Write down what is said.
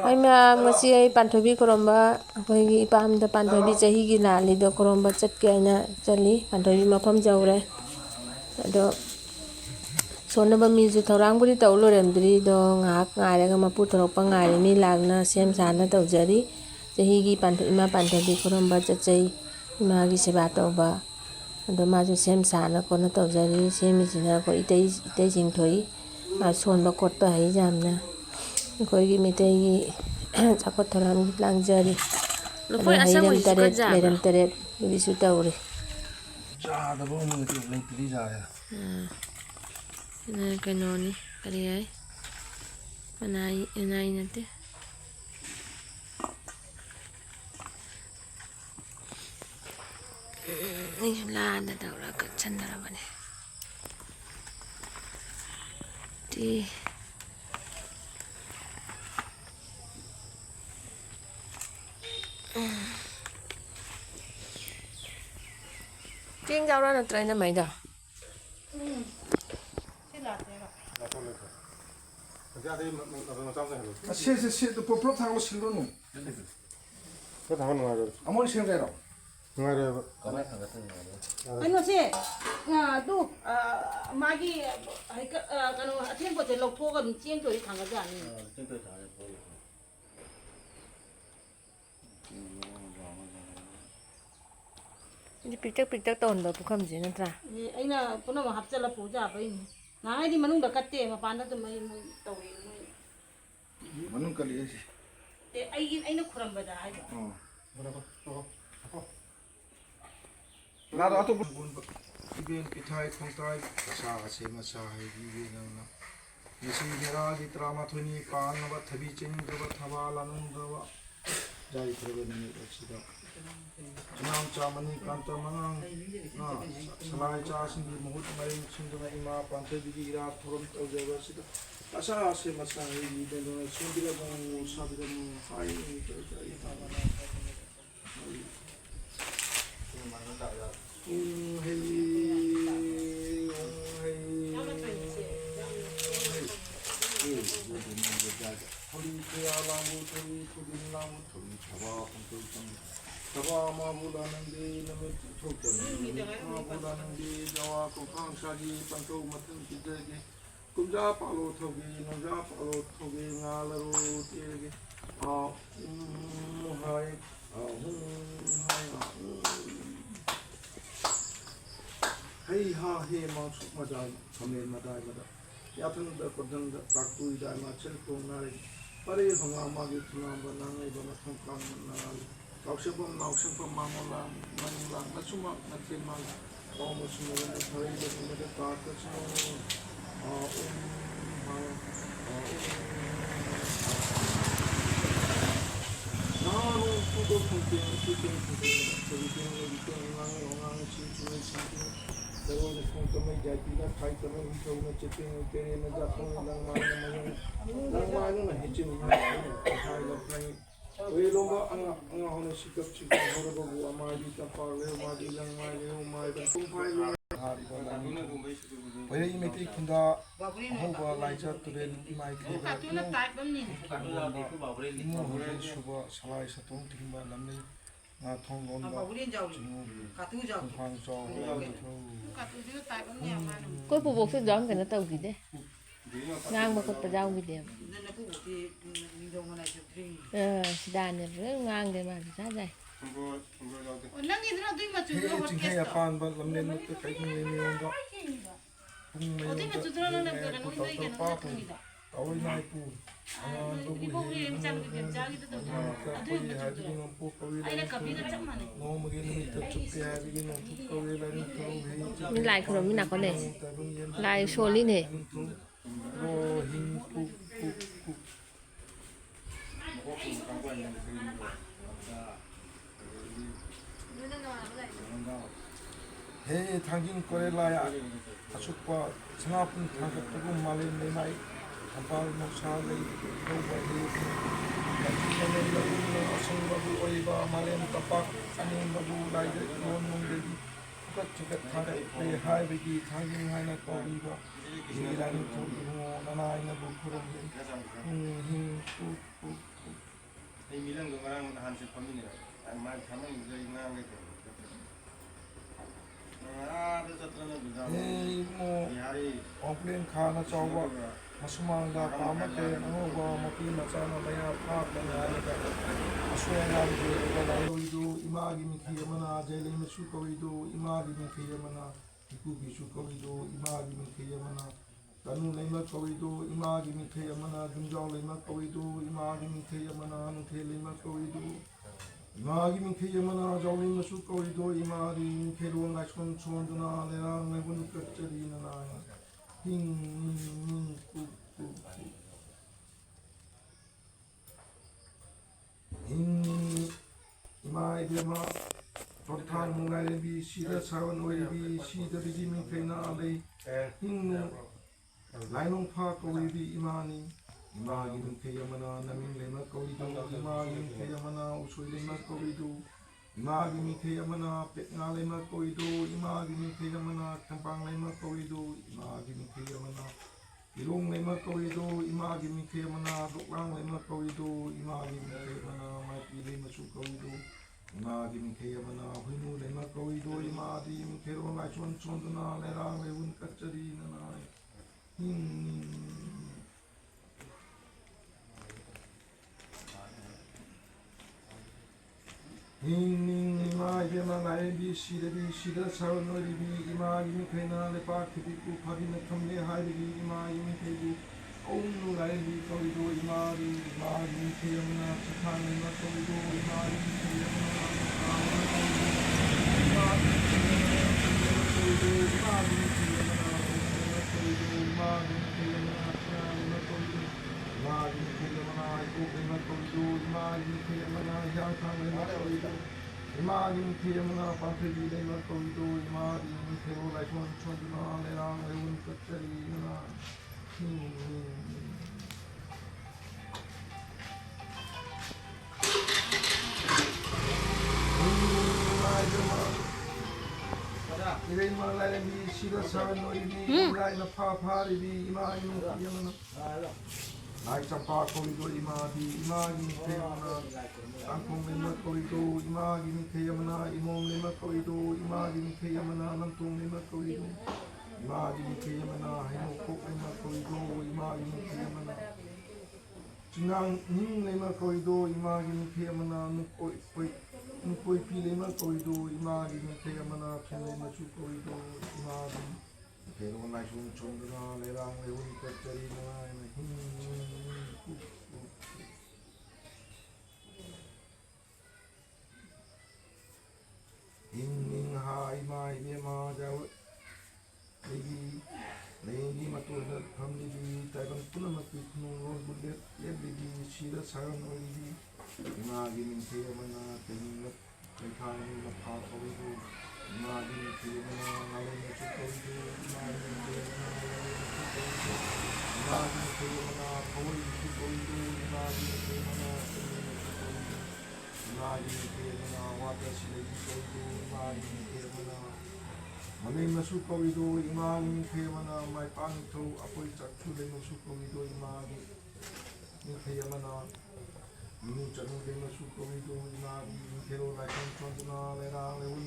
ꯑꯩ ꯃꯌꯥꯝ ꯉꯁꯤ ꯑꯩ ꯄꯥꯟꯊꯣꯏꯕꯤ ꯈꯨꯔꯨꯝꯕ ꯑꯩꯈꯣꯏꯒꯤ ꯏꯄꯥꯝꯗ ꯄꯥꯟꯊꯣꯏꯕꯤ ꯆꯍꯤꯒꯤ ꯂꯥꯜꯂꯤꯗꯣ ꯈꯨꯔꯨꯝꯕ ꯆꯠꯀꯦ ꯍꯥꯏꯅ ꯆꯠꯂꯤ ꯄꯥꯟꯊꯣꯏꯕꯤ ꯃꯐꯝ ꯌꯧꯔꯦ ꯑꯗꯣ ꯁꯣꯟꯅꯕ ꯃꯤꯁꯨ ꯊꯧꯔꯥꯡꯕꯨꯗꯤ ꯇꯧ ꯂꯣꯏꯔꯝꯗ꯭ꯔꯤ ꯑꯗꯣ ꯉꯥꯏꯍꯥꯛ ꯉꯥꯏꯔꯒ ꯃꯄꯨ ꯊꯣꯔꯛꯄ ꯉꯥꯏꯔꯤ ꯃꯤ ꯂꯥꯛꯅ ꯁꯦꯝ ꯁꯥꯅ ꯇꯧꯖꯔꯤ ꯆꯍꯤꯒꯤ ꯏꯃꯥ ꯄꯥꯟꯊꯣꯏꯕꯤ ꯈꯨꯔꯨꯝꯕ ꯆꯠꯆꯩ ꯏꯃꯥꯒꯤ ꯁꯦꯕꯥ ꯇꯧꯕ ꯑꯗꯣ ꯃꯥꯁꯨ ꯁꯦꯝ ꯁꯥꯅ ꯈꯣꯠꯅ ꯇꯧꯖꯔꯤ ꯁꯦꯝꯃꯤꯁꯤꯅ ꯑꯩꯈꯣꯏ ꯏꯇꯩꯁꯤꯡ ꯊꯣꯛꯏ ꯃꯥ ꯁꯣꯟꯕ ꯈꯣꯠꯄ ꯍꯩ ꯌꯥꯝꯅ ꯑꯩꯈꯣꯏꯒꯤ ꯃꯩꯇꯩꯒꯤ ꯆꯥꯎꯈꯠ ꯊꯧꯔꯥꯡ ꯂꯥꯡꯖꯔꯤ ꯑꯗꯣ ꯍꯩꯔꯝ ꯇꯔꯦꯠ ꯂꯩꯔꯝ ꯇꯔꯦꯠ ꯑꯗꯨꯒꯤꯁꯨ ꯇꯧꯔꯤ ꯀꯩꯅꯣꯅꯤ ꯀꯔꯤ ꯍꯥꯏ ꯃꯅꯥꯏ ꯅꯠꯇꯦ ꯑꯩꯁꯨ ꯂꯥꯟꯅ ꯇꯧꯔꯒ ꯀꯠꯁꯟꯅꯔꯕꯅꯦ ꯆꯦꯡ ꯆꯥꯎꯔ ꯅꯠꯇ꯭ꯔꯣ ꯑꯩꯅ ꯃꯩꯗꯣ ꯄꯨꯂꯞ ꯊꯥꯡꯒꯠꯂ ꯁꯤꯜꯂꯨꯅꯨ ꯑꯃꯨꯛ ꯁꯦꯝꯒꯦꯔꯣ ꯅꯨꯡꯉꯥꯏꯔꯦꯕ ꯀꯩꯅꯣꯁꯦ ꯑꯗꯨ ꯃꯥꯒꯤ ꯀꯩꯅꯣ ꯑꯊꯦꯟꯄꯣꯠꯁꯦ ꯂꯧꯊꯣꯛꯑꯒ ꯑꯗꯨꯝ ꯆꯦꯡꯇꯣꯏ ꯊꯥꯡꯒꯠ ꯌꯥꯅꯤ ꯄꯤꯛꯇꯛ ꯄꯤꯛꯇꯛ ꯇꯧꯍꯟꯕ ꯄꯨꯈꯝꯁꯦ ꯅꯠꯇ꯭ꯔꯥ ꯑꯩꯅ ꯄꯨꯝꯅꯃꯛ ꯍꯥꯞꯆꯤꯜꯂ ꯄꯨ ꯌꯥꯕꯩꯅꯤ ꯅꯍꯥꯟꯒꯩꯗꯤ ꯃꯅꯨꯡꯗ ꯀꯠꯇꯦ ꯃꯄꯥꯟꯗ ꯑꯗꯨꯝ ꯇꯧꯋꯦ ꯃꯅꯨꯡ ꯀꯜꯂꯛꯑꯦꯁꯤ ꯑꯩꯅ ꯈꯨꯔꯝꯕꯗ ꯍꯥꯏꯕ ꯂꯥꯗ ꯑꯇꯣꯞꯄ ꯏꯕꯦꯟ ꯄꯤꯊꯥꯏ ꯈꯣꯡꯇꯥꯏ ꯃꯆꯥ ꯑꯁꯦ ꯃꯆꯥ ꯍꯥꯏꯕꯤꯒꯦ ꯅꯪꯅ ꯉꯁꯤ ꯍꯦꯔꯥꯒꯤ 12ꯅꯤ ꯄꯥꯟꯅꯕ ꯊꯕꯤ ꯆꯤꯡꯗ꯭ꯔꯕ ꯊꯕꯥꯜ ꯂꯥꯅꯨꯡꯗ꯭ꯔꯕ ꯌꯥꯏꯐꯔꯕ ꯅꯨꯃꯤꯠ ꯑꯁꯤꯗ ꯆꯤꯅꯥꯝꯆꯥ ꯃꯅꯤ ꯀꯥꯟꯇ ꯃꯉꯥꯡ ꯁꯂꯥꯏ ꯆꯥꯁꯤꯡꯒꯤ ꯃꯍꯨꯠ ꯃꯔꯤꯡ ꯁꯤꯡꯗꯨꯅ ꯏꯃꯥ ꯄꯥꯟꯊꯣꯏꯕꯤꯒꯤ ꯏꯔꯥꯠ ꯊꯧꯔꯝ ꯇꯧꯖꯕ ꯑꯁꯤꯗ ꯑꯁꯥ ꯑꯁꯦ ꯃꯆꯥ ꯍꯩꯕꯤꯗꯅ ꯁꯤꯡꯕꯤꯔꯕꯨ ꯁꯥꯕꯤꯔꯕꯨ ꯍꯥꯏ ꯀꯨꯝꯖꯥ ꯄꯥꯜꯂꯣ ꯊꯧꯒꯤ ꯅꯣꯡꯖꯥ ꯄꯥꯜꯂꯣ ꯊꯧꯒꯤ ꯉꯥꯜꯂꯔꯣ ꯇꯦꯔꯒꯤ ꯍꯥꯏ ꯍꯩ ꯍꯥ ꯍꯦ ꯃꯥꯡꯁꯨꯛ ꯃꯗꯥꯏ ꯈꯥꯃꯦꯟ ꯃꯗꯥꯏ ꯃꯗꯥ ꯌꯥꯊꯪꯗ ꯄꯗꯪꯗ ꯀꯥꯛꯇꯨꯏꯗ ꯃꯆꯜ ꯈꯣꯡꯅꯥꯔꯤ ꯄꯔꯦ ꯍꯣꯡꯉꯥ ꯃꯥꯒꯤ ꯊꯨꯡꯉꯥꯝꯕ ꯅꯥꯡꯉꯩꯕ ꯃꯊꯪ ꯀꯥꯡꯕ ꯅꯥꯔꯤ ꯀꯥꯎꯁꯦꯝꯐꯝ ꯅꯥꯎꯁꯦꯝꯐꯝ ꯃꯥꯡꯃꯣꯂꯥꯡ ꯃꯅꯤꯡꯂꯥꯡ ꯅꯁꯨꯃꯛ ꯅꯊꯦꯟ ꯃꯥꯡ ꯄꯥꯎꯃ ꯁꯨꯃꯔꯅ ꯊꯔꯩꯕ ꯅꯨꯃꯤꯠꯇ ꯇꯥꯛꯀꯁꯨ ꯋꯥꯏꯔꯩ ꯃꯩꯇꯩ ꯈꯨꯟꯗꯥ ꯑꯍꯧꯕ ꯂꯥꯏꯖ ꯇꯨꯔꯦꯜ ꯏꯃꯥ ꯏꯄꯦꯗ ꯏꯃꯨ ꯍꯧꯖꯤꯛ ꯁꯨꯕ ꯁꯂꯥꯏ ꯁꯇꯣꯡ ꯊꯤꯡꯕ ꯂꯝꯂꯩ ꯉꯥꯊꯣꯡ ꯂꯣꯟꯕ ꯆꯤꯡꯉꯨ ꯈꯣꯡꯐꯥꯡ ꯆꯥꯎ ꯑꯩꯈꯣꯏ ꯄꯨꯕꯣꯛꯁꯨ ꯑꯗꯨꯝ ꯀꯩꯅꯣ ꯇꯧꯈꯤꯗꯦ ꯉꯥꯡꯕ ꯈꯣꯠꯄ ꯌꯥꯎꯈꯤꯗꯦꯕ ꯁꯤꯗꯥꯅꯦꯕ ꯂꯣꯏ ꯉꯥꯡꯗꯦ ꯃꯥꯁꯨ ꯁꯥꯖꯥꯏ ꯆꯤꯡꯈꯩ ꯑꯄꯥꯟꯕ ꯂꯝꯂꯦꯟꯃꯛꯇ ꯀꯩꯒꯨꯝꯂꯦ ꯃꯤꯔꯣꯟꯕ ꯄꯨꯡ ꯃꯌꯣꯟꯗ ꯄꯥꯄꯨ ꯀꯥꯎꯏ ꯅꯥꯏꯄꯨ ꯑꯉꯥꯟꯕꯕꯨ ꯍꯦꯛ ꯍꯥꯏꯕꯒꯤ ꯅꯣꯡꯄꯣꯛ ꯀꯧꯏ ꯅꯣꯡꯃꯒꯤ ꯅꯨꯃꯤꯠꯇ ꯆꯨꯞꯄꯦ ꯍꯥꯏꯕꯒꯤ ꯅꯣꯡꯊꯨꯞ ꯀꯧꯏ ꯃꯤ ꯂꯥꯏ ꯈꯨꯔꯨꯝꯃꯤ ꯅꯥꯀꯣꯅꯦ ꯂꯥꯏ ꯁꯣꯜꯂꯤꯅꯦ ꯍꯦ ꯊꯥꯡꯖꯤꯡ ꯀꯣꯔꯦꯂꯥꯏ ꯑꯁꯨꯛꯄ ꯁꯅꯥꯄꯨꯡ ꯊꯥꯡꯒꯠꯄꯒꯨꯝ ꯃꯥꯂꯦꯝ ꯂꯩꯃꯥꯏ ꯊꯝꯕꯥꯜ ꯃꯧꯁꯥ ꯂꯩ ꯍꯧꯕ ꯑꯁꯪꯕꯕꯨ ꯑꯣꯏꯕ ꯃꯥꯂꯦꯝ ꯇꯝꯄꯥꯛ ꯑꯅꯦꯝꯕꯕꯨ ꯂꯥꯏꯗ ꯏꯔꯣꯟ ꯅꯨꯡꯗꯒꯤ ꯐꯨꯀꯠ ꯊꯤꯀꯠ ꯊꯥꯡꯒꯠꯂꯦ ꯍꯥꯏꯕꯒꯤ ꯊꯥꯡꯖꯤꯡ ꯍꯥꯏꯅ ꯀꯧꯔꯤꯕ ꯂꯥꯏꯅꯤꯡꯊꯧ ꯏꯕꯨꯡꯉꯣ ꯅꯅꯥꯏꯅꯕꯨ ꯈꯨꯔꯨꯝꯃꯤ ꯍꯤꯡ 말 타면 이제 이나게 돼. 아, 그래서 저는 그냥 이뭐 이하리 어플랜 카나 짜오바 마수망다 파마테 나오바 모피 마차나 바야 파트나 아수에나게 바다이도 이마기 미키야마나 제레미 슈코이도 이마기 미키야마나 이쿠기 슈코이도 이마기 미키야마나 Kanu lema kawido imagi mithe yamana junjao lema kawido imagi mithe yamana nuthe lema kawido imagi mithe yamana jao lema su kawido imagi mithe ruang lashon chonduna lerang nebun kachari nana hing ku hing imai dema torthang mungai bi sida sawan oi bi sida biji mithe na le hing Lainong pa kawibi imani imagi mithe yamana naming lema kawido imagi mithe yamana usoy lema kawido imagi mithe yamana petnga lema kawido imagi mithe yamana kampang lema kawido imagi mithe yamana ilong lema kawido imagi mithe yamana doklang lema kawido imagi mithe yamana maipi lema su kawido imagi mithe yamana huinu lema kawido imagi mithe ro lai chon chonduna lerang leun kachari nanai Ima yema lai bi shida sawan ori bi ima yemi kaina le pa khibi ku phagi na thamle hai bi ima yemi khegi om nu lai bi koido ima yemi kheyamna chithan na koido ima yemi kheyamna ima Imagine Kiyamana Panthi Lema Kovido, imagine Kero Lashon Choduna, Lerang, Leun Katarina. Irin Malay, Shida Savan, Line of Papa, imagine Kiyamana. Like some park corridor, imagine Kayamana, Ankong Lima corridor, imagine Kayamana, Imom Lima corridor, imagine Kayamana, Nantung Lima corridor, imagine Kayamana, Hemokok Lima corridor, imagine Kayamana, Chinang Ning Lima corridor, imagine Kayamana, Nukoi Pi Lima corridor, imagine Kayamana, Chen Lima Chu corridor, imagine. Pero na shun chondra lerang leun kachari na hing hai mai ye ma jaw legi matur tham legi taiban punamaki khunu ron bulle legi shira saran legi imagi min the mana tenin kai na pha koidu imagi min the mana ngale na chu koidu imagi min the mana khoi chu koidu imagi min the mana imagi min the mana wata silegi koidu imagi min the mana Malay masu koidu imagi min the mana mai pan tho apoi chakchu le masu koidu imagi min the mana Minu chanu le masu koidu imagi min the ro la kan chondna le ra le un